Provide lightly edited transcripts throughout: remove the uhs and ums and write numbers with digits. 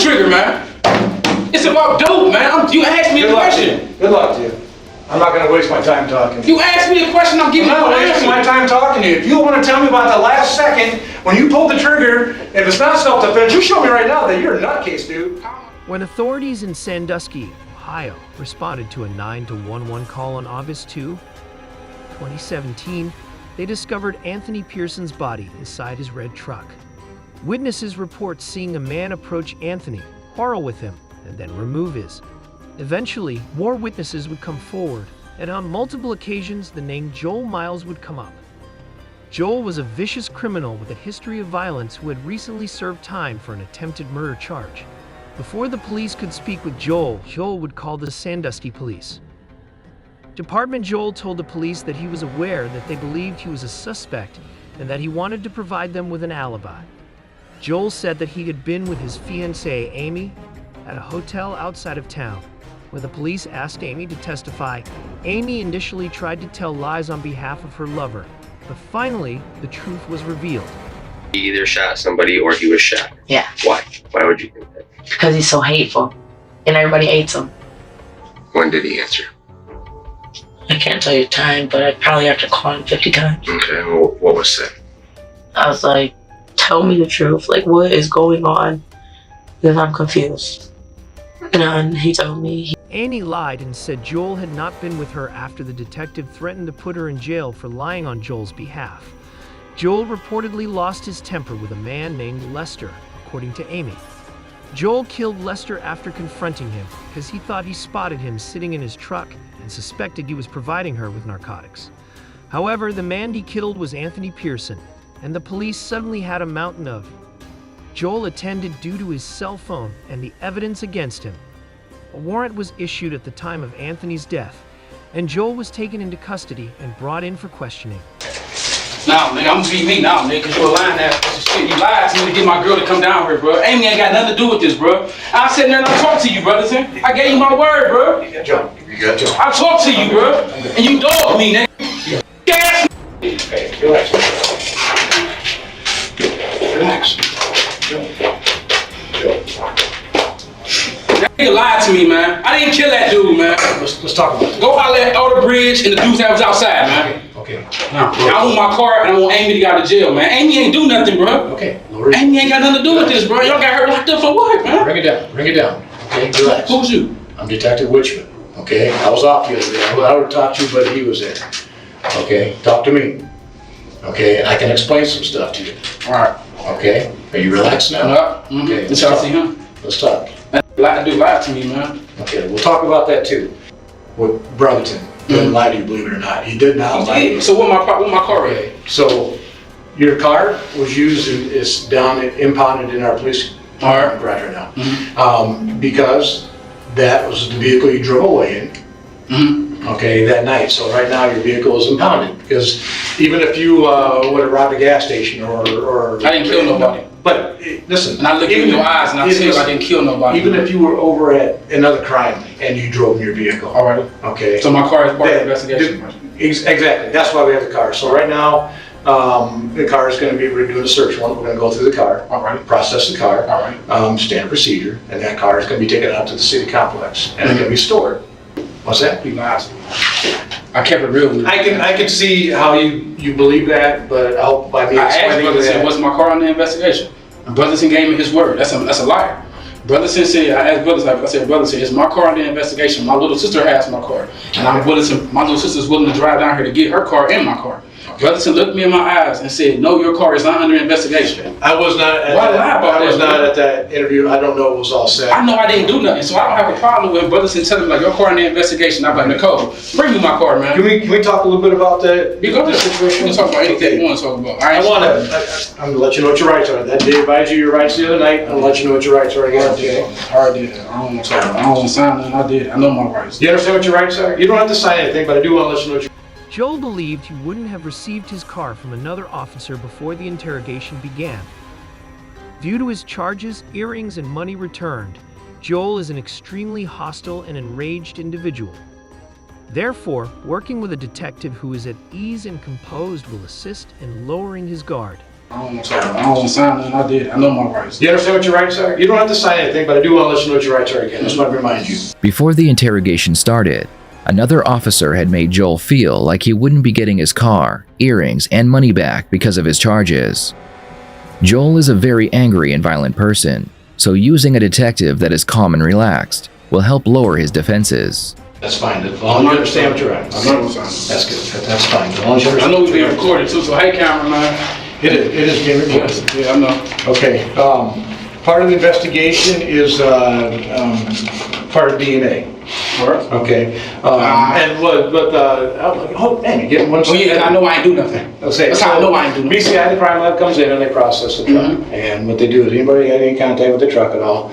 trigger, man. It's about dope, man. You asked me a question. Good luck to you. I'm not going to waste my time talking to you. You asked me a question, I'm giving you an answer. I'm not wasting my time talking to you. If you want to tell me about the last second when you pulled the trigger, if it's not self-defense, you show me right now that you're a nutcase, dude. When authorities in Sandusky, Ohio, responded to a 911 call on August 2, 2017, they discovered Anthony Pearson's body inside his red truck. Witnesses report seeing a man approach Anthony, quarrel with him, and then remove his. Eventually, more witnesses would come forward, and on multiple occasions, the name Joel Miles would come up. Joel was a vicious criminal with a history of violence who had recently served time for an attempted murder charge. Before the police could speak with Joel, Joel would call the Sandusky police. Department Joel told the police that he was aware that they believed he was a suspect and that he wanted to provide them with an alibi. Joel said that he had been with his fiancée, Amy, at a hotel outside of town. When the police asked Amy to testify, Amy initially tried to tell lies on behalf of her lover, but finally, the truth was revealed. He either shot somebody or he was shot. Yeah. Why? Why would you think that? Because he's so hateful, and everybody hates him. When did he answer? I can't tell you the time, but I probably have to call him 50 times. Okay, well, what was said? I was like, tell me the truth. Like, what is going on? Because I'm confused. And he told me. Annie lied and said Joel had not been with her after the detective threatened to put her in jail for lying on Joel's behalf. Joel reportedly lost his temper with a man named Lester, according to Amy. Joel killed Lester after confronting him because he thought he spotted him sitting in his truck and suspected he was providing her with narcotics. However, the man he killed was Anthony Pearson, and the police suddenly had a mountain of. Joel attended due to his cell phone and the evidence against him. A warrant was issued at the time of Anthony's death, and Joel was taken into custody and brought in for questioning. Nah, nigga, I'm gonna be me now, nigga, cause you a lying ass piece of shit. You lied to me to get my girl to come down here, bro. Amy ain't got nothing to do with this, bro. I sat there and I talked to you, Brotherson. I gave you my word, bro. You got Joe. I talked to you, bro. And you dogged me, nigga. Yes. Hey, relax. Relax. That nigga lied to me, man. I didn't kill that dude, man. Let's talk about it. Go holler at Alder Bridge and the dudes that was outside, man. Okay. I want my car and I want Amy to get out of jail, man. Amy ain't do nothing, bro. Okay. Amy ain't got nothing to do with this, bro. Y'all got her locked up for what, man? Bring it down. Okay, relax. Who's you? I'm Detective Witchman. Okay, I was off the other day. I would have talked to you, but he was there. Okay, talk to me. Okay, and I can explain some stuff to you. All right. Okay, are you relaxed now? Okay, let's talk to him. Let's talk. That dude lied to me, man. Okay, we'll talk about that too. With Brotherton. Didn't lie to you, believe it or not. He did not lie to you. So what my car is? So your car was used and is down impounded in our police garage right now. Because that was the vehicle you drove away in. Okay, that night. So right now your vehicle is impounded because even if you would have robbed a gas station or I didn't kill nobody. But listen, and I look in your eyes and I tell you I didn't kill nobody. Even if you were over at another crime and you drove in your vehicle. All right. Okay. So my car is part of the investigation. Exactly. That's why we have the car. So right now, the car is going to be, we're doing a search warrant. We're going to go through the car. All right. Process the car. All right. Standard procedure. And that car is going to be taken out to the city complex. And it's going to be stored. What's that? You lied to me. I kept it real with you. I can see how you believe that, but I'll by me I asked explaining Brotherson, that. was my car on the investigation? And Brotherson gave me his word. That's a liar. Brotherson said, I asked Brotherson, I said, Brotherson, is my car on the investigation? My little sister has my car. And my little sister's willing to drive down here to get her car and my car. Brotherson looked me in my eyes and said, no, your car is not under investigation. I was not at at that interview. I don't know what was all said. I know I didn't do nothing, so I don't have a problem with Brotherson telling me like your car in the investigation. I'm like, Nicole, bring me my car, man. Can we talk a little bit about that? You go to the situation. We can talk about anything you want to talk about. I'm gonna let you know what your rights are. That did advise you your rights the other night. I'm gonna let you know what your rights are again today. I already did. I don't want to talk about it. I don't want to sign nothing. I did. I know my rights. You understand what your rights are? You don't have to sign anything, but I do want to let you know what your Joel believed he wouldn't have received his car from another officer before the interrogation began. Due to his charges, earrings, and money returned, Joel is an extremely hostile and enraged individual. Therefore, working with a detective who is at ease and composed will assist in lowering his guard. I don't want to sign nothing. I did. I know my rights. You understand what your rights are? You don't have to sign anything, but I do want to let you know what your rights are again. I just want to remind you. Before the interrogation started, another officer had made Joel feel like he wouldn't be getting his car, earrings, and money back because of his charges. Joel is a very angry and violent person, so using a detective that is calm and relaxed will help lower his defenses. That's fine. As long as you understand what your rights are. I'm not gonna sign. That's good. That's fine. As long as you I understand. know we're being recorded too, so hey, cameraman. It is being recorded. Yeah, I know. Okay. Part of the investigation is part of DNA. All right. Okay. Oh man, you're getting one. Oh yeah, and I know I ain't do nothing. That's how I know I ain't do nothing. BCI, the crime lab comes in and they process the truck. And what they do is anybody had any contact with the truck at all,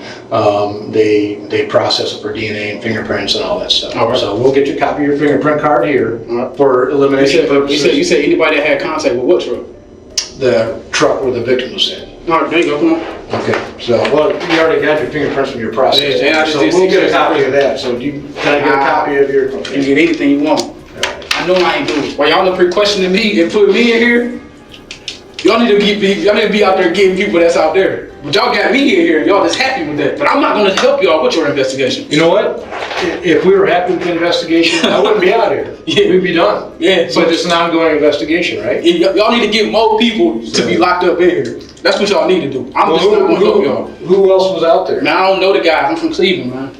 they process it for DNA and fingerprints and all that stuff. All right. So we'll get you a copy of your fingerprint card here for elimination purposes. You said anybody that had contact with what truck? The truck where the victim was in. All right, there you go. Come on. Okay, so, well, you already got your fingerprints from your process. Yeah, I just so did we'll get a 6 copy years. of that. So can I get a copy of your? You can get anything you want. I know I ain't do it. While y'all up here questioning me and putting me in here, y'all need to be out there getting people that's out there. But y'all got me in here and y'all just happy with that. But I'm not gonna help y'all with your investigation. You know what? If we were happy with the investigation, I wouldn't be out here. Yeah. We'd be done. Yeah, so But it's an ongoing investigation, right? y'all need to get more people to be locked up in here. That's what y'all need to do. I'm just not gonna help y'all. Who else was out there? Man, I don't know the guy. I'm from Cleveland, man.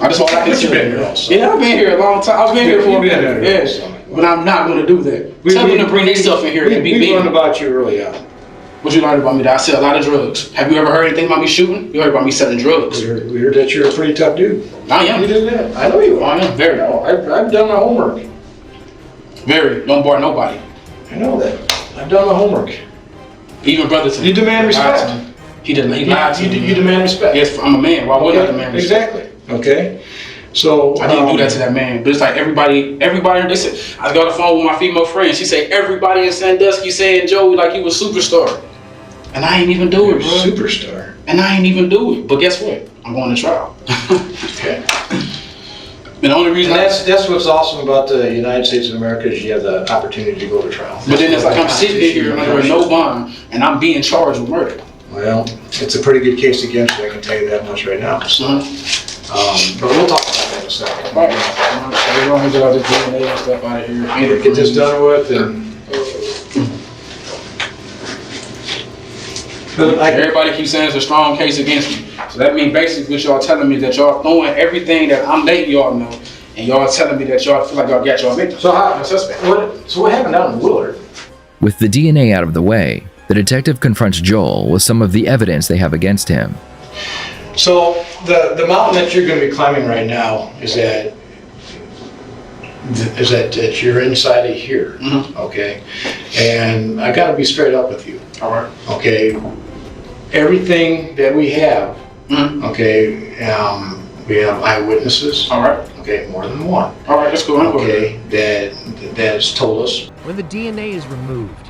I just all I can But you've tell been you. here also. Yeah, I've been here a long time. I've been here for a You've been minute. here Yeah, also. but I'm not gonna do that. Tell them to bring their stuff in here and be We learned mean. about you early on. What you learned about me? That I sell a lot of drugs. Have you ever heard anything about me shooting? You heard about me selling drugs? We heard that you're a pretty tough dude. I am. You did that. I know you are. I am very. I've done my homework. Very. Don't bar nobody. I know that. I've done my homework. Even Brotherton. You demand Lied to respect. me. He lied to me. You demand respect. Yes, I'm a man. Why would I demand respect? Exactly. Okay. So I didn't do that to that man, but it's like everybody, they said, I got on the phone with my female friend, she said, everybody in Sandusky saying Joey like he was superstar. And I ain't even do it, bro. Superstar. And I ain't even do it. But guess what? I'm going to trial. Okay. And the only reason And that's what's awesome about the United States of America is you have the opportunity to go to trial. but then it's like I'm sitting in here under no bond and I'm being charged with murder. Well, it's a pretty good case against you, I can tell you that much right now. So, but we'll talk about that in a second. All right. So we're going to get all this DNA and stuff out of here. Get this done with and. Everybody keeps saying it's a strong case against me. So that means basically what y'all telling me that y'all throwing everything that I'm letting y'all know, and y'all telling me that y'all feel like y'all got y'all victim. So how? Suspect. What happened down in Willard? With the DNA out of the way, the detective confronts Joel with some of the evidence they have against him. So the mountain that you're going to be climbing right now is that you're inside of here, okay? And I got to be straight up with you. All right. Okay, everything that we have, okay, we have eyewitnesses. All right. Okay, more than one. All right, let's go. Okay, that has told us. When the DNA is removed,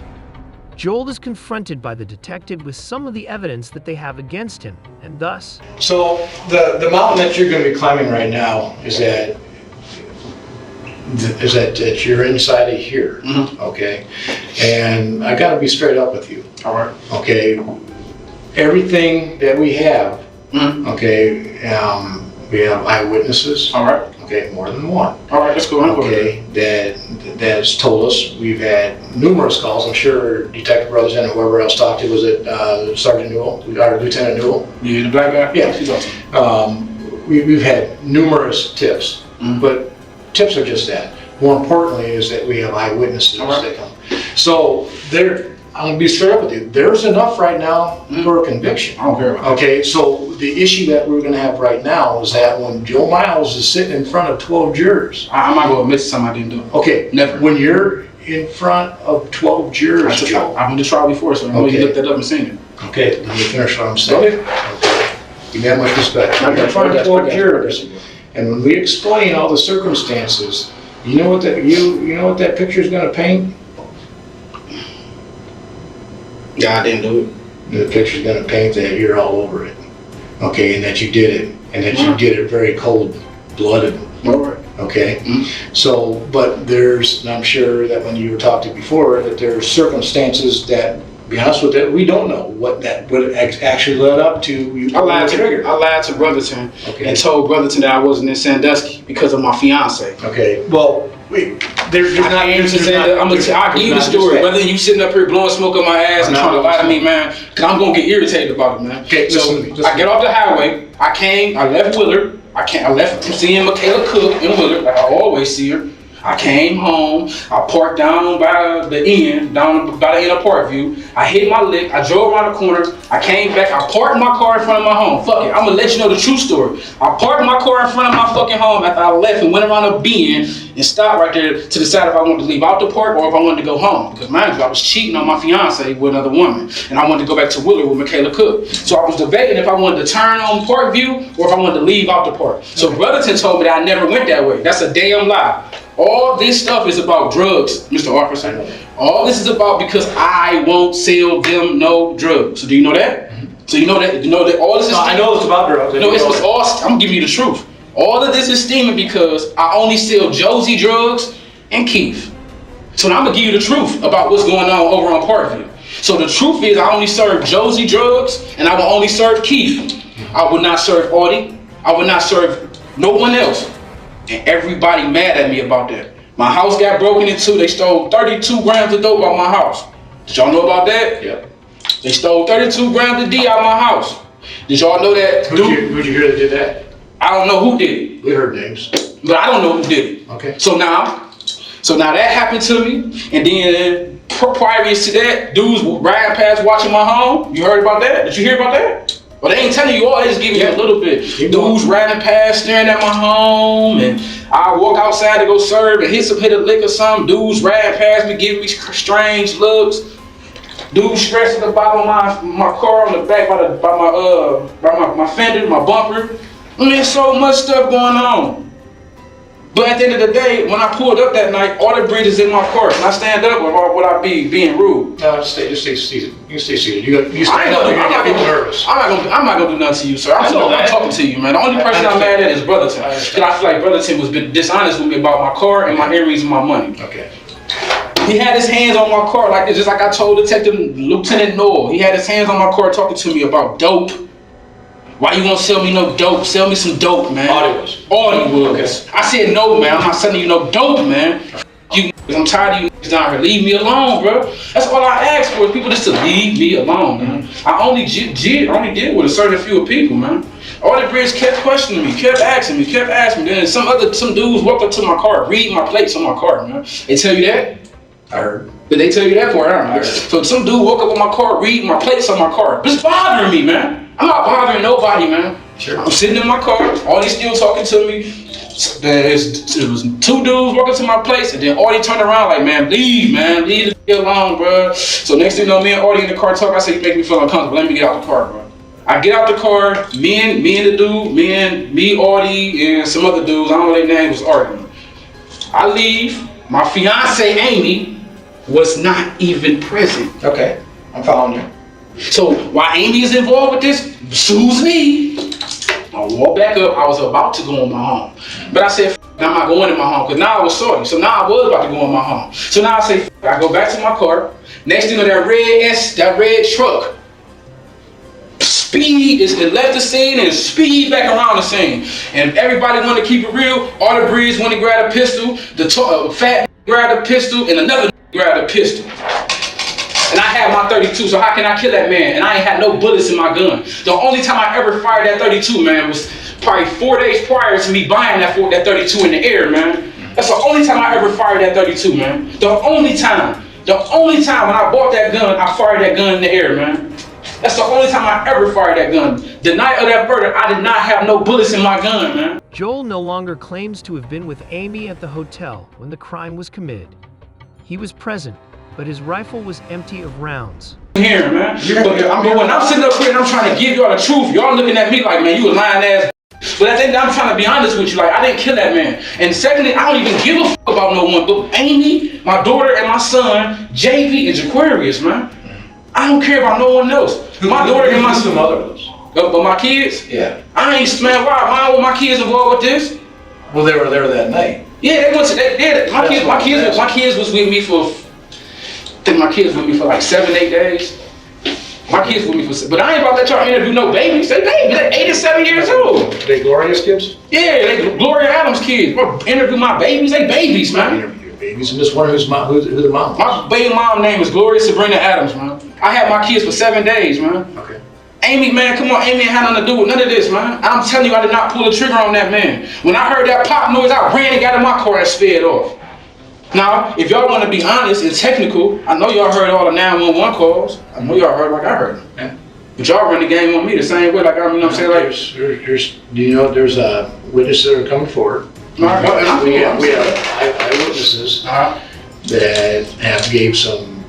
Joel is confronted by the detective with some of the evidence that they have against him, and thus... So the mountain that you're going to be climbing right now is that you're inside of here, okay? And I got to be straight up with you. All right. Okay, everything that we have, okay, we have eyewitnesses. All right. Okay, more than one. All right, let's go. Okay, that's told us. We've had numerous calls. I'm sure Detective Brothers and whoever else talked to, was it Sergeant Newell, or Lieutenant Newell? Yeah, the black guy? Yeah. She's awesome. We've had numerous tips, but tips are just that. More importantly is that we have eyewitnesses that come. So I'm gonna be straight up with you. There's enough right now for a conviction. I don't care about that. Okay, so the issue that we're gonna have right now is that when Joe Miles is sitting in front of 12 jurors. I'm not going to admit to something I didn't do. Okay, Never. When you're in front of 12 jurors, Joe. I've been to trial before, so I know you Okay. looked that up and seen it. Okay, let me finish what I'm saying. Okay. Give me that much respect. I You're got in front you, of I got 12 you. jurors, and when we explain all the circumstances, you know what that picture is gonna paint? Yeah, I didn't do it. The picture's gonna paint that you're all over it. Okay, and that you did it, and that you did it very cold-blooded. All right. Okay, so, but and I'm sure that when you were talked to before, that there's circumstances that be honest with that, we don't know what actually led up to you. I lied to Brotherton and told Brotherton that I wasn't in Sandusky because of my fiance. Okay, well, there's not. I'll give you the story. Whether you sitting up here blowing smoke on my ass and trying to lie to me, man, because I'm gonna get irritated about it, man. Okay, so listen. I get off the highway. I left Willard. I left from seeing Michaela Cook in Willard, like I always see her. I came home, I parked down by the end of Parkview. I hit my lick, I drove around the corner, I came back, I parked my car in front of my home. Fuck it, I'm gonna let you know the true story. I parked my car in front of my fucking home after I left and went around a bend and stopped right there to decide if I wanted to leave out the park or if I wanted to go home. Because mind you, I was cheating on my fiance with another woman and I wanted to go back to Willard with Michaela Cook. So I was debating if I wanted to turn on Parkview or if I wanted to leave out the park. So Brotherton told me that I never went that way. That's a damn lie. All this stuff is about drugs, Mr. Officer. All this is about because I won't sell them no drugs. So do you know that? So you know that all this is. I know it's about drugs. No, it's all. I'm giving you the truth. All of this is steaming because I only sell Josie drugs and Keith. So now I'm gonna give you the truth about what's going on over on Parkview. So the truth is I only serve Josie drugs and I will only serve Keith. I would not serve Audie. I would not serve no one else. And everybody mad at me about that. My house got broken into. They stole 32 grams of dope out my house. Did y'all know about that? Yeah. They stole 32 grams of D out my house. Did y'all know that? Who'd you hear that did that? I don't know who did it. We heard names. But I don't know who did it. Okay. So now that happened to me. And then prior to that, dudes riding past watching my home. You heard about that? Did you hear about that? Well, they ain't telling you all, they just giving you a little bit. Dudes riding past, staring at my home, and I walk outside to go serve and hit a lick or something. Dudes riding past me, giving me strange looks. Dudes scratching the bottom of my car on the back by my fender, my bumper. I mean, there's so much stuff going on. But at the end of the day, when I pulled up that night, all the bridges in my car. Can I stand up or would I be being rude? No, just stay seated. You can stay seated. You stand up, you're gonna get people nervous. I'm not gonna do nothing to you, sir. I'm talking to you, man. The only person I'm mad at is Brotherton. Because I feel like Brotherton was dishonest with me about my car and my earrings and my money. Okay. He had his hands on my car like this, just like I told Detective Lieutenant Noel. He had his hands on my car talking to me about dope. Why you won't sell me no dope? Sell me some dope, man. Audie was. Okay. I said no, man. I'm not selling you no dope, man. I'm tired of you niggas down here. Leave me alone, bro. That's all I ask for is people just to leave me alone, man. I only did with a certain few people, man. All the bridge kept questioning me, kept asking me. Then some dudes walked up to my car, read my plates on my car, man. They tell you that? I heard. Did they tell you that for her? So some dude woke up on my car, reading my plates on my car. It's bothering me, man. I'm not bothering nobody, man. Sure. I'm sitting in my car, all these still talking to me. It was two dudes walking to my place, and then Audie turned around like, man, leave the alone, bro. So next thing you know, me and Audie in the car talk. I say, you make me feel uncomfortable. Let me get out the car, bro. I get out the car. Me, Audie, and some other dudes. I don't know their names, was arguing. I leave. My fiance Amy was not even present. Okay, I'm following you. So while Amy is involved with this, sues me. I walk back up. I was about to go in my home, but I said, I'm not going in my home because now I was sorry. So now I was about to go in my home. So now I say, I go back to my car. Next thing you know, that red truck it left the scene and speed back around the scene. And everybody wanted to keep it real. All the breeds wanted to grab a pistol. The fat grabbed a pistol and another grabbed a pistol. And I had my 32, so how can I kill that man? And I ain't had no bullets in my gun. The only time I ever fired that 32, man, was probably 4 days prior to me buying that 32 in the air, man. That's the only time I ever fired that 32, man. The only time when I bought that gun, I fired that gun in the air, man. That's the only time I ever fired that gun. The night of that murder, I did not have no bullets in my gun, man. Joel no longer claims to have been with Amy at the hotel when the crime was committed. He was present, but his rifle was empty of rounds. Here, man. But when I'm sitting up here and I'm trying to give y'all the truth, y'all looking at me like, man, you a lying ass. But I think I'm trying to be honest with you, like, I didn't kill that man. And secondly, I don't even give a fuck about no one but Amy, my daughter, and my son, JV and Jaquarius, man. I don't care about no one else. My daughter and my son. But my kids? Yeah. I ain't, man, why were my kids involved with this? Well, they were there that night. Yeah, they went to, my kids was with me for, I think my kids with me for like 7-8 days. My kids with me but I ain't about to let y'all interview no babies. They babies. They 8 and 7 years old. They Gloria's kids? Yeah, they Gloria Adams kids. Bro, interview my babies. They babies, man. Interview your babies. I'm just wondering who the mom was. My baby mom name is Gloria Sabrina Adams, man. I had my kids for 7 days, man. Okay. Amy, man, come on. Amy ain't had nothing to do with none of this, man. I'm telling you, I did not pull the trigger on that man. When I heard that pop noise, I ran and got in my car and sped off. Now, if y'all want to be honest and technical, I know y'all heard all the 911 calls. I know y'all heard like I heard them. Yeah. But y'all run the game on me the same way, like I mean, I'm saying, like. There's there's witnesses that are coming forward. We have eyewitnesses that have gave some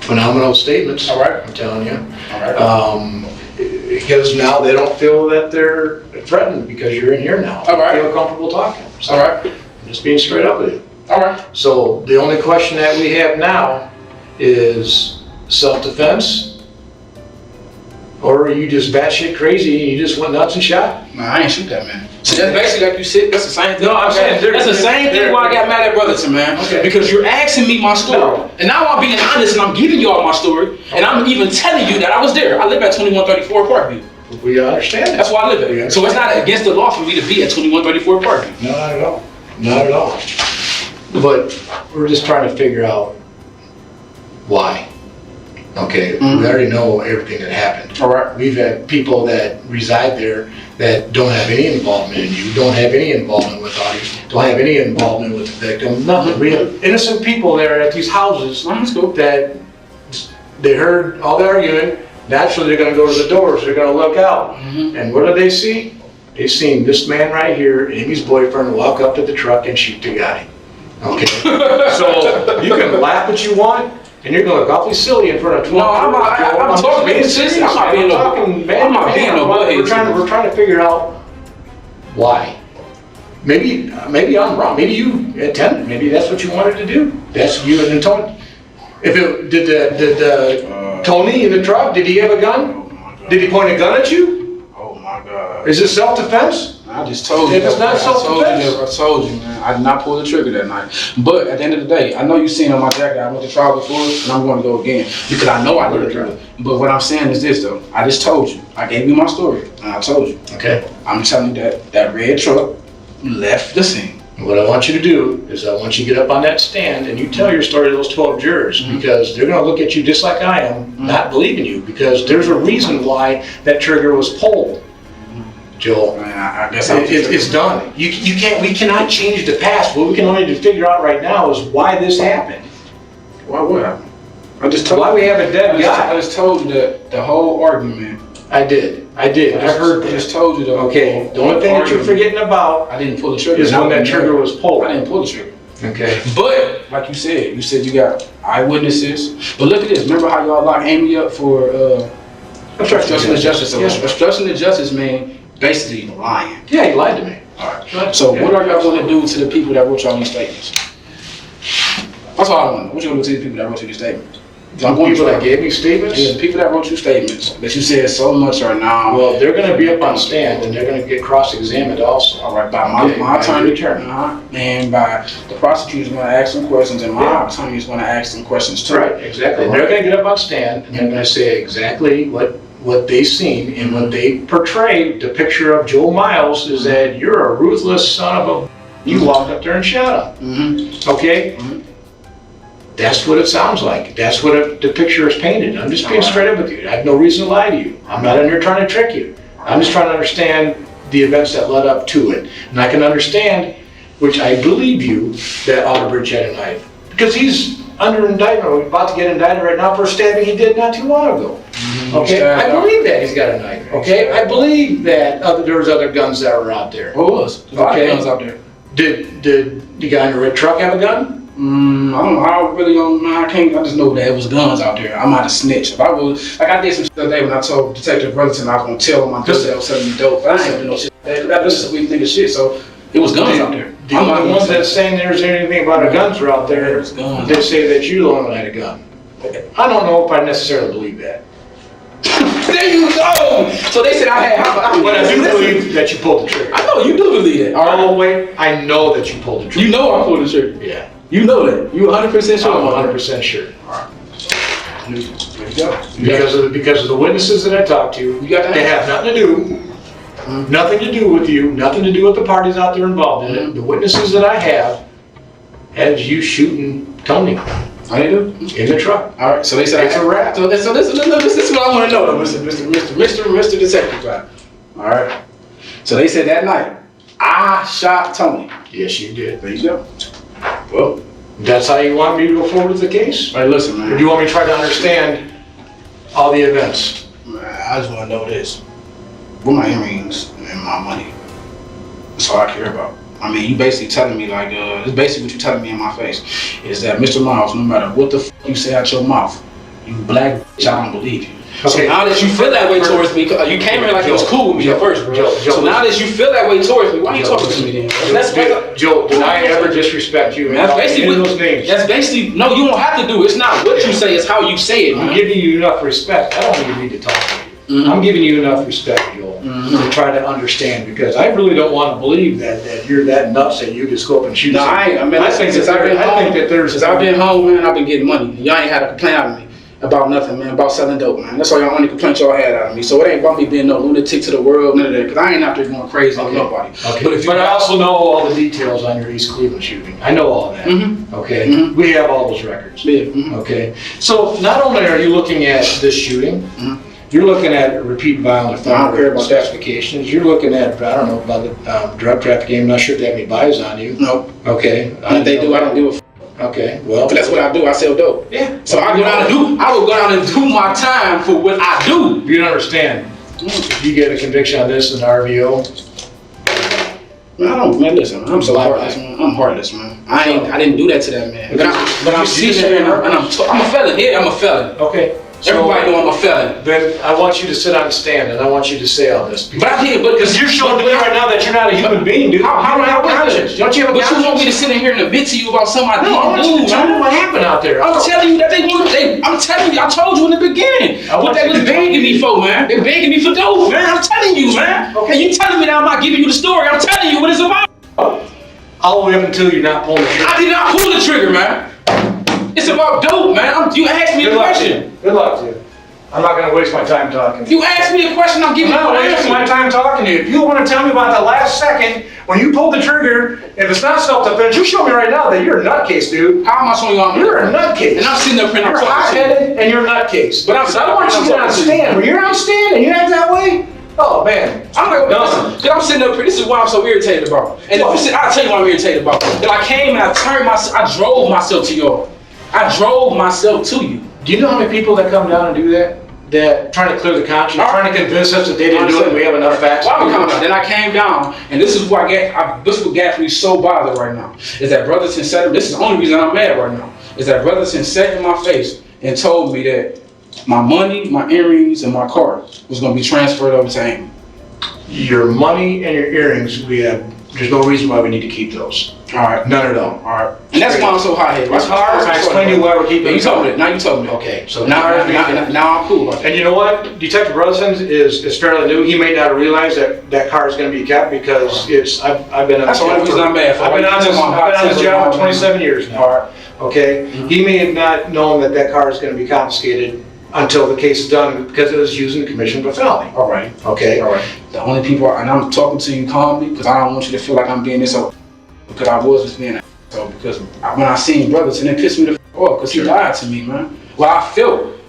phenomenal statements. All right. I'm telling you. All right. Because now they don't feel that they're threatened because you're in here now. All right. They feel comfortable talking. So All right. I'm just being straight up with you. All right. So the only question that we have now is self-defense, or are you just batshit crazy and you just went nuts and shot? Nah, I ain't shoot that man. So that's basically like you said. That's the same thing. No, I'm saying that's the same thing why I got mad at Brotherton, man. Okay. Because you're asking me my story, No. and now I'm being honest and I'm giving you all my story, and I'm even telling you that I was there. I live at 2134 Parkview. We understand that. That's why I live there. So it's not against the law for me to be at 2134 Parkview. No, not at all. Not at all. But we're just trying to figure out why. Okay, we already know everything that happened. All right. We've had people that reside there that don't have any involvement in you, don't have any involvement with audience, don't have any involvement with the victim, nothing. We have innocent people there at these houses That's cool. that they heard all the arguing. Naturally, they're gonna go to the doors, they're gonna look out. And what do they see? They seen this man right here, Amy's boyfriend, walk up to the truck and shoot the guy. Okay, so you can laugh what you want, and you're gonna look awfully silly in front of 12. No, I'm talking being serious. I'm not being no butthead. We're trying to figure out why. Maybe I'm wrong. Maybe you attempted. Maybe that's what you wanted to do. That's you and Tony. If it did Tony in the truck, did he have a gun? Oh my God. Did he point a gun at you? Oh my God. Is it self-defense? I just told you. If it's not I self-defense. told you, man. I did not pull the trigger that night. But at the end of the day, I know you've seen on my jacket, I went to trial before, and I'm going to go again. Because I know I did it. But what I'm saying is this, though. I just told you. I gave you my story, and I told you. Okay. I'm telling you that red truck left the scene. What I want you to do is I want you to get up on that stand and you tell your story to those 12 jurors because they're going to look at you just like I am, not believing you, because there's a reason why that trigger was pulled. Joel, Man, I guess it's done. We cannot change the past. What we can only figure out right now is why this happened. Why what happened? I just told Why we have a dead I guy. just told you the whole argument. I did. I heard I that. just told you the Okay, the only thing that you're forgetting about I didn't pull the trigger. is when that trigger was pulled. I didn't pull the trigger. Okay. But like you said you got eyewitnesses. But look at this. Remember how y'all locked Amy up for obstruction of justice? So obstruction of justice mean basically lying. Yeah, he lied to me. All right. So what are y'all going to do to the people that wrote y'all these statements? That's all I want to know. What you going to do to the people that wrote you these statements? The people that gave me statements? Yeah, the people that wrote you statements that you said so much are now. Well, they're going to be up on stand and they're going to get cross-examined also. All right, by my attorney, and by the prosecutor's going to ask some questions, and my attorney is going to ask some questions too. Right, exactly. They're going to get up on stand and they're going to say exactly what they seen and what they portrayed. The picture of Joel Miles is that you're a ruthless son of a. You walked up there and shot him. Okay. That's what it sounds like. That's what the picture is painted. I'm just being straight up with you. I have no reason to lie to you. I'm not in here trying to trick you. I'm just trying to understand the events that led up to it. And I can understand, which I believe you, that Alderbridge had a knife. Because he's under indictment. We're about to get indicted right now for a stabbing he did not too long ago. Okay? I believe that he's got a knife. Okay? I believe that there was other guns that were out there. What was? There's a lot of guns out there. Did the guy in the red truck have a gun? I really don't know. I just know that it was guns out there. I might have snitched. If I was, like I did some shit the other day when I told Detective Brotherton I was going to tell him I was selling me dope. I ain't do no shit. That's just a weak nigga shit. So it was guns out there. The ones that saying there's anything about a guns are out there, they say that you the one that had a gun. I don't know if I necessarily believe that. There you go! So they said I had. But I do believe that you pulled the trigger. I know you do believe that. All the way, I know that you pulled the trigger. You know I pulled the trigger. Yeah. You know that. You 100% sure? I'm 100% sure. Alright. There you go. Because of the witnesses that I talked to. You got that? They have nothing to do. Nothing to do with you. Nothing to do with the parties out there involved in it. The witnesses that I have you shooting Tony. Oh, they do? In the truck. All right, so they said It's a wrap. So this is what I want to know, though, Mr. Detective Drive. All right. So they said that night, I shot Tony. Yes, you did. There you go. Well, That's how you want me to go forward with the case? hey, listen, Or man. do you want me to try to understand all the events? I just want to know this. Where my earrings and my money? That's all I care about. I mean, you basically telling me like, it's basically what you telling me in my face, is that Mr. Miles, no matter what the you say out your mouth, you black bitch, I don't believe you. So Okay. now that you feel that way towards me, you came here like it was cool with me at first, bro. So now that you feel that way towards me, why are you talking to me then? Joe, did I ever disrespect you? That's basically those names. That's basically, no, you don't have to do it. It's not what you say, it's how you say it, I'm man. giving you enough respect. I don't even need to talk to you. I'm giving you enough respect, Joel, to try to understand, because I really don't want to believe that you're that nuts that you just go up and shoot. No, I ain't. I mean, I think since that I've been home, there's. since I've been home, man, I've been getting money. Y'all ain't had a complaint out of me about nothing, man, about selling dope, man. That's all y'all only complaint y'all had out of me. So it ain't about me being no lunatic to the world, none of that, because I ain't out there going crazy on nobody. Okay. But I also know all the details on your East Cleveland shooting. I know all that. Okay. We have all those records. Yeah. Okay. So not only are you looking at this shooting, you're looking at repeat violent offender. I don't care about that. specifications. You're looking at, I don't know, about the drug trafficking. I'm not sure if they have any buys on you. Nope. Okay. And if they do, I don't do it. Okay. Well. But that's what I do. I sell dope. Yeah. So I will go down and do my time for what I do. You don't understand. If you get a conviction on this in the RVO, Man, I don't, man, listen, I'm so heartless, man. I'm heartless, man. I didn't do that to that man. But I'm sitting there and I'm a felon. Yeah, I'm a felon. okay. Everybody know I'm a felon. Then I want you to sit on the stand and I want you to say all this. But I did, Because you're showing me right now that you're not a human being, dude. How do I have a conscience? Don't you have a But you want me to sit in here and admit to you about something I No, I want you didn't to do, tell me man? what happened out there. I'm telling you that I'm telling you, I told you in the beginning what they was begging me for, man. They're begging me for dope, man. I'm telling you, man. Okay. And you telling me that I'm not giving you the story. I'm telling you what it's about. All the way up until you're not pulling the trigger. I did not pull the trigger, man. It's about dope, man. You asked me a question. Good luck to you. I'm not going to waste my time talking. You asked me a question, I'm giving you I'm not an wasting my answer. time talking to you. If you want to tell me about the last second when you pulled the trigger, if it's not self-defense, you show me right now that you're a nutcase, dude. How am I showing you I'm You're a nutcase. And I'm sitting up here and I'm You're talking to you. hot-headed and you're a nutcase. But I'm I don't want you to get on stand. When you're on stand and you act that way, oh man. I'm not gonna listen. Cause I'm sitting up here. This is what I'm so irritated about. And I'll tell you what I'm irritated about. That I came and I drove myself to y'all. I drove myself to you. Do you know how many people that come down and do that? That trying to clear the conscience, trying to convince us that they didn't do it and we have enough facts? Well, then I came down, and this is what this is what got me so bothered right now. Is that Brotherson said, this is the only reason I'm mad right now, is that Brotherson sat in my face and told me that my money, my earrings, and my car was going to be transferred over to Amy. Your money and your earrings, there's no reason why we need to keep those. All right. None at all. All right. And that's why I'm so hot-headed. It's hard. I explain to you why we're keeping You it. told me that. Now you told me that. Okay, so now I'm cool about that. And you know what? Detective Brotherson is fairly new. He may not realize that car is going to be kept because I've been on That's the only reason I'm mad for. I've been on this job for 27 years now. All right. Okay? He may have not known that car is going to be confiscated until the case is done because it was used in the commission of a felony. All right. Okay? All right. The only people, and I'm talking to you calmly because I don't want you to feel like I'm being this old. Because I was just being an asshole. Because when I seen Brotherson, it pissed me the off because he lied to me, man. Well, I felt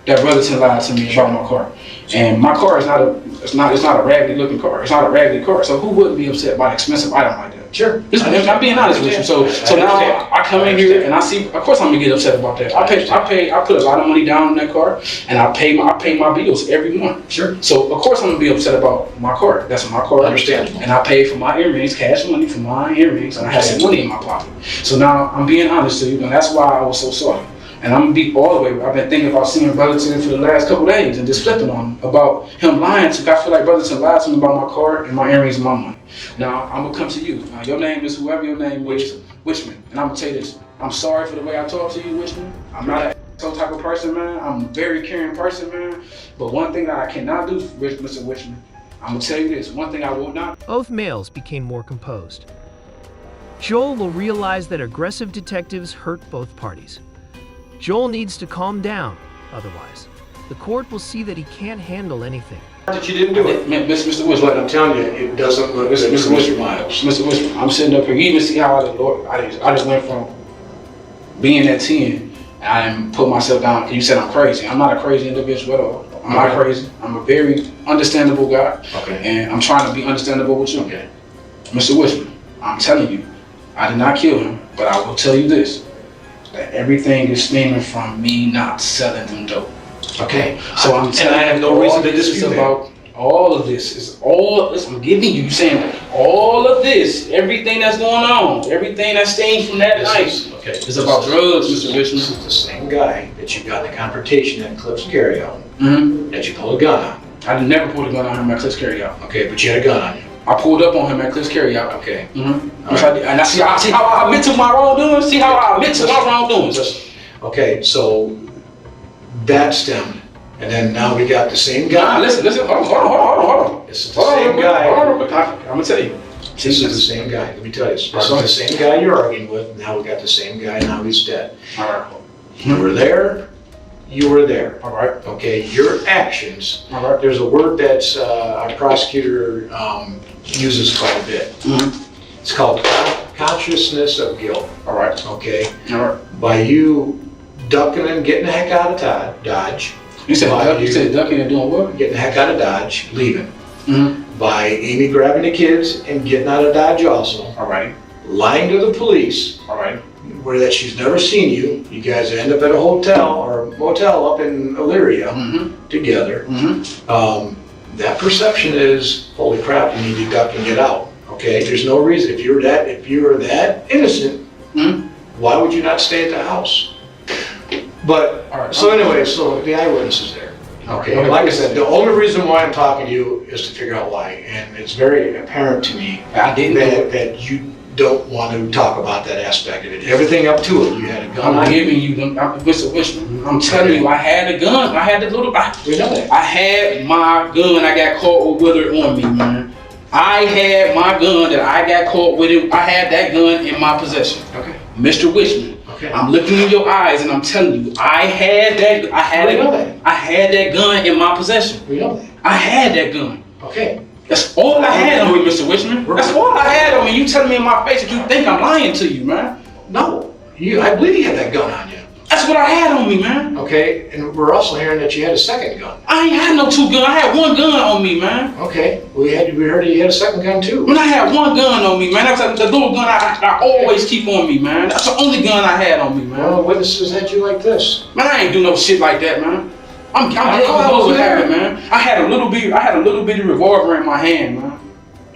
that Brotherson lied to me about my car. And my car is it's not a raggedy looking car. It's not a raggedy car. So who wouldn't be upset by an expensive item like that? Sure. I'm being honest with you. So now I come in here and I see, of course I'm gonna get upset about that. I put a lot of money down on that car and I pay my bills every month. Sure. So of course I'm gonna be upset about my car. That's my car. Understandable. And I paid for my earrings, cash money for my earrings, and I had some money in my pocket. So now I'm being honest to you, and that's why I was so sorry. And I'm gonna be all the way. I've been thinking about seeing Brotherson for the last couple of days and just flipping on him about him lying to me. I feel like Brotherson lied to me about my car and my earrings and my money. Now I'm gonna come to you. Your name is whoever your name is, Wishman. And I'm gonna tell you this. I'm sorry for the way I talk to you, Wishman. I'm not an asshole type of person, man. I'm a very caring person, man. But one thing that I cannot do, Mr. Wishman, I'm gonna tell you this. One thing I will not. Both males became more composed. Joel will realize that aggressive detectives hurt both parties. Joel needs to calm down otherwise. The court will see that he can't handle anything. That you didn't do it. Mr. But Wishman, I'm telling you, it doesn't look Mr. good for Wishman, Mr. Miles. Mr. Wishman, I'm sitting up here. You even see how I just went from being at 10 and put myself down. You said I'm crazy. I'm not a crazy individual at all. I'm not crazy. I'm a very understandable guy. Okay. And I'm trying to be understandable with you. Okay. Mr. Wishman, I'm telling you, I did not kill him, but I will tell you this, that everything is stemming from me not selling them dope. Okay. So I'm telling you, I have no reason to dispute that. about all of this. Is all this I'm giving you, saying all of this, everything that's going on, everything that stems from that night. Okay. It's about drugs, Mr. This Richmond. is the same guy that you got in the confrontation at Clips Carryout, Mm-hmm. that you pulled a gun on. I never pulled a gun on him at Cliff's Carryout. Okay, but you had a gun on you. I pulled up on him at Cliff's Carryout. Okay. Mm-hmm. And I see how I admit to my wrongdoing. See how I admit to my wrongdoings. Okay, so that stemmed, and then now we got the same guy. Nah, listen. Hold on. This is the same guy. I'm gonna tell you. This is the same guy. Let me tell you. This is the same guy you're arguing with. Now we got the same guy. Now he's dead. All right. You were there. You were there. All right. Okay. Your actions. All right. There's a word that's our prosecutor uses quite a bit. Mm-hmm. It's called consciousness of guilt. All right. Okay. All right. By you ducking and getting the heck out of Dodge. You said ducking and doing what? Getting the heck out of Dodge, leaving. Mm-hmm. By Amy grabbing the kids and getting out of Dodge also. All right. Lying to the police. All right. Where that she's never seen you. You guys end up at a hotel or motel up in Elyria Mm-hmm. together. Mm-hmm. That perception is, holy crap, you need to duck and get out. Okay, there's no reason. If you were that innocent, Mm-hmm. why would you not stay at the house? But All right. so anyway, so the eyewitness is there. Okay, like I said, the only reason why I'm talking to you is to figure out why, and it's very apparent to me I didn't do it. that you don't want to talk about that aspect of it. Everything up to it, you had a gun. I'm giving you them, Mr. Wishman. I'm telling you, I had a gun. I had the little. We know that. I had my gun. I got caught with it on me, man. I had my gun that I got caught with it. I had that gun in my possession. Okay. Mr. Wishman. Okay. I'm looking in your eyes and I'm telling you, I had that. I had that gun in my possession. We know that. I had that gun. Okay. That's all I had on me, Mr. Wishman. That's all I had on me. You telling me in my face that you think I'm lying to you, man. No. I believe you had that gun on you. That's what I had on me, man. Okay, and we're also hearing that you had a second gun. I ain't had no two guns. I had one gun on me, man. Okay, we heard that you had a second gun too. When I had one gun on me, man, that's the little gun I always keep on me, man. That's the only gun I had on me, man. Well, witnesses had you like this. Man, I ain't do no shit like that, man. I'm dead what happened, man. I had a little bitty revolver in my hand, man.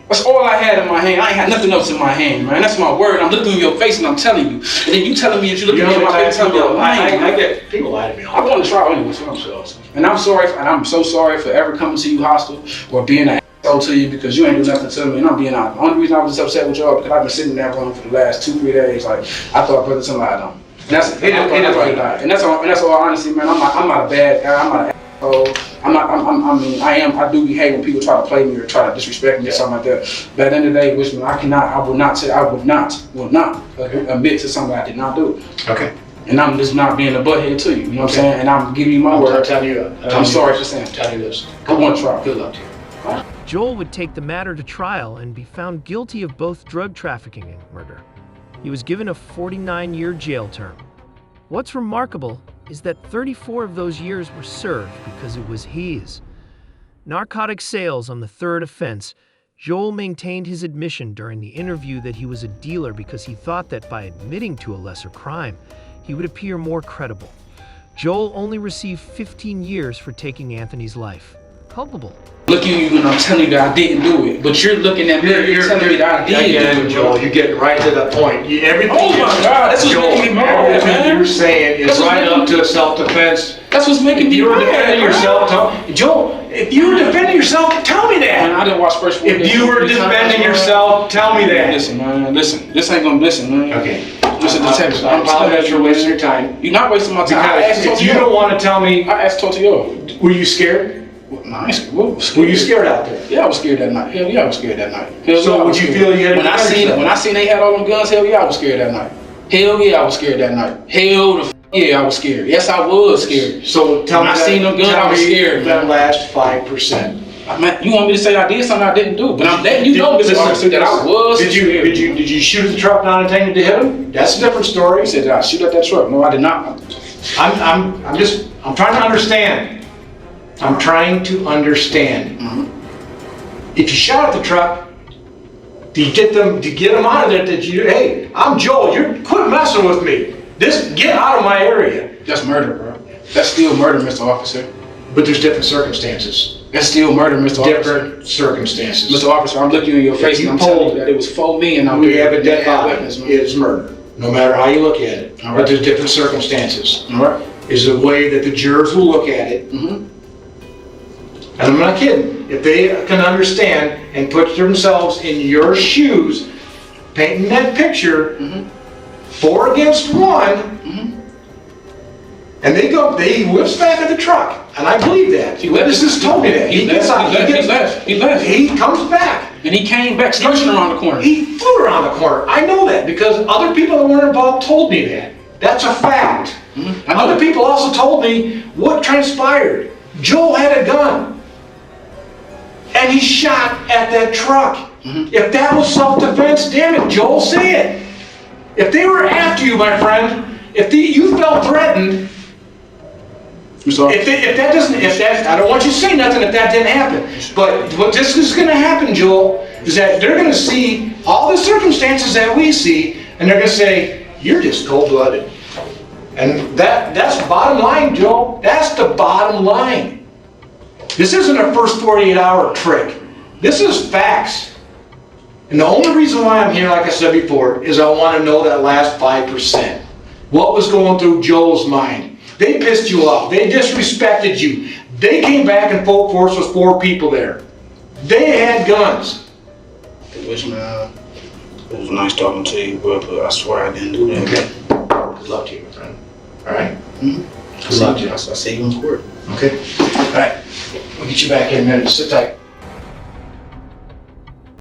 That's all I had in my hand. I ain't had nothing else in my hand, man. That's my word. I'm looking in your face and I'm telling you. And then you telling me that you looking in my face and telling me I'm lying. I get people lie to me. I want to try anyway, so I'm sure. And I'm so sorry for ever coming to you hostile or being an asshole to you because you ain't do nothing to me. And I'm being honest. The only reason I was upset with y'all because I've been sitting in that room for the last 2-3 days. Like I thought Brother Tim lied on me. And that's all honesty, man. I'm not a bad guy. I'm not an asshole. I do behave when people try to play me or try to disrespect me or something like that. But at the end of the day, Wishman, I will not admit to something I did not do. Okay. And I'm just not being a butthead to you. You know what I'm saying? And I'm giving you my word. I'm sorry for saying. Tell you this. I want to try. Good luck to you. Joel would take the matter to trial and be found guilty of both drug trafficking and murder. He was given a 49-year jail term. What's remarkable is that 34 of those years were served because it was his. Narcotic sales on the third offense, Joel maintained his admission during the interview that he was a dealer because he thought that by admitting to a lesser crime, he would appear more credible. Joel only received 15 years for taking Anthony's life. Culpable. Looking at you and I'm telling you that I didn't do it, but you're looking at me and you're telling me that I did do it, Joel. You're getting right to the point. Everything. Oh my God, that's what's making me mad, everything man. you're saying is right up to self-defense. That's what's making me You were mad, defending man. yourself. Joel, if you were defending yourself, tell me Man, that. I didn't watch first 4 If you were defending yourself, tell me that. Listen, man. Listen. This ain't gonna listen, man. Okay. Listen, detective. I apologize for wasting your time. You're not wasting my time. I asked Because if you don't want to tell me, I asked Totio. were you scared? Nah, I ain't scared. Were you scared out there? Yeah, I was scared that night. Hell yeah, I was scared that night. Hell So yeah, I would was you scared. feel you had to when I defend seen yourself? they had all them guns? Hell yeah, I was scared that night. Hell yeah, I was scared that night. Hell the Yeah, I was scared. Yes, I was scared. So tell me When I seen them guns, I was scared. that last 5%. You want me to say I did something I didn't do, but I'm letting you know, Mr. Officer, that I was Did you shoot at the truck not intending to hit him? That's a different story. You said, did I shoot at that truck? No, I did not. I'm trying to understand. I'm trying to understand. If you shot at the truck, to get them out of there, hey, I'm Joel, you quit messing with me. Get out of my area. That's murder, bro. That's still murder, Mr. Officer. But there's different circumstances. That's still murder, Mr. Officer. Different circumstances. Mr. Officer, I'm looking you in your face and I'm telling you that it was 4 men out there. We have a dead body. Weapons, man. It's murder, no matter how you look at it. All right. But there's different circumstances. All right. Is the way that the jurors will look at it. And I'm not kidding. If they can understand and put themselves in your shoes, painting that picture, 4 against 1, and he whips back at the truck, and I believe that. Witnesses told me that. He left. He comes back. And he came back skirting around the corner. He flew around the corner. I know that because other people that weren't involved told me that. That's a fact. Other people also told me what transpired. Joel had a gun. And he shot at that truck. If that was self-defense, damn it, Joel, say it. If they were after you, my friend, you felt threatened, I don't want you to say nothing if that didn't happen. But what this is going to happen, Joel, is that they're going to see all the circumstances that we see, and they're going to say, you're just cold-blooded. And that's bottom line, Joel. That's the bottom line. This isn't a first 48-hour trick. This is facts. And the only reason why I'm here, like I said before, is I want to know that last 5%. What was going through Joel's mind? They pissed you off. They disrespected you. They came back and full force with 4 people there. They had guns. It was nice talking to you, but I swear I didn't do that. Okay. Good luck to you, my friend. All right? Good luck to you. I'll see you in court. Okay. All right. We'll get you back in a minute. Sit tight.